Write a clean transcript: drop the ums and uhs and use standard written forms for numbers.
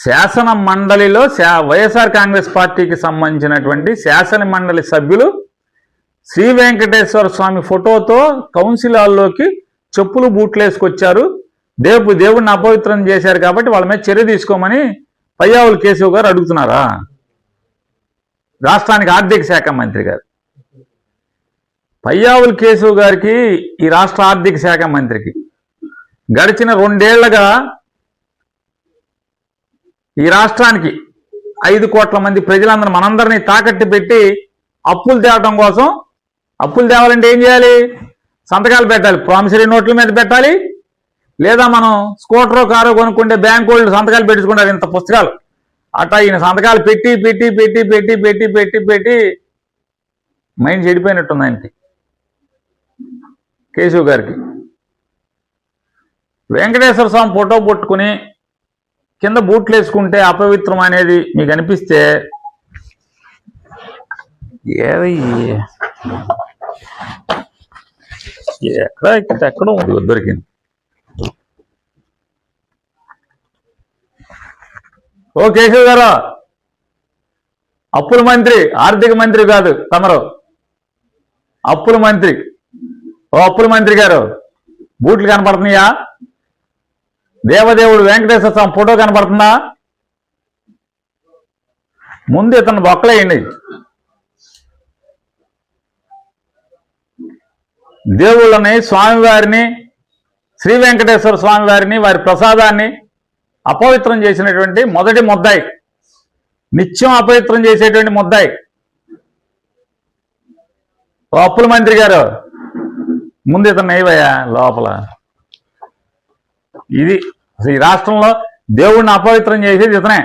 శాసన మండలిలో వైఎస్ఆర్ కాంగ్రెస్ పార్టీకి సంబంధించినటువంటి శాసన మండలి సభ్యులు శ్రీ వెంకటేశ్వర స్వామి ఫోటోతో కౌన్సిల్ హాల్లోకి చెప్పులు బూట్లు వేసుకొచ్చారు, దేవుడిని అపవిత్రం చేశారు కాబట్టి వాళ్ళ మీద చర్య తీసుకోమని పయ్యావుల కేశవ్ గారు అడుగుతున్నారా? రాష్ట్రానికి ఆర్థిక శాఖ మంత్రి గారు. పయ్యావుల కేశవ్ గారికి, ఈ రాష్ట్ర ఆర్థిక శాఖ మంత్రికి గడిచిన 2 ఏళ్లుగా ఈ రాష్ట్రానికి 5 కోట్ల మంది ప్రజలందరూ మనందరినీ తాకట్టు పెట్టి అప్పులు తేవడం కోసం, అప్పులు తేవాలంటే ఏం చేయాలి? సంతకాలు పెట్టాలి, ప్రామిసరీ నోట్ల మీద పెట్టాలి, లేదా మనం స్కూటరో కారో కొనుక్కుంటే బ్యాంకు వాళ్ళు సంతకాలు పెట్టించుకుంటారు ఇంత పుస్తకాలు. అట్టా ఈయన సంతకాలు పెట్టి పెట్టి పెట్టి పెట్టి పెట్టి పెట్టి పెట్టి మైండ్ చెడిపోయినట్టుంది ఆయనకి, కేశవ్ గారికి. వెంకటేశ్వర స్వామి ఫోటో పట్టుకుని కింద బూట్లు వేసుకుంటే అపవిత్రం అనేది మీకు అనిపిస్తే ఎక్కడో దొరికింది. ఓ కేశవ్ గారు, అప్పుల మంత్రి, ఆర్థిక మంత్రి కాదు తమరు, అప్పుల మంత్రి. ఓ అప్పుల మంత్రి గారు, బూట్లు కనపడుతున్నాయా? దేవదేవుడు వెంకటేశ్వర స్వామి ఫోటో కనపడుతుందా? ముందు ఇతను బొక్కలేయండి. దేవుళ్ళని, స్వామివారిని, శ్రీ వెంకటేశ్వర స్వామి వారిని, వారి ప్రసాదాన్ని అపవిత్రం చేసినటువంటి మొదటి ముద్దాయి, నిత్యం అపవిత్రం చేసేటువంటి ముద్దాయి ఓ అప్పుల మంత్రి గారు, ముందు ఇతను నయ్యవయ్యా లోపల. ఇది ఈ రాష్ట్రంలో దేవుడిని అపవిత్రం చేసేది ఇతనే.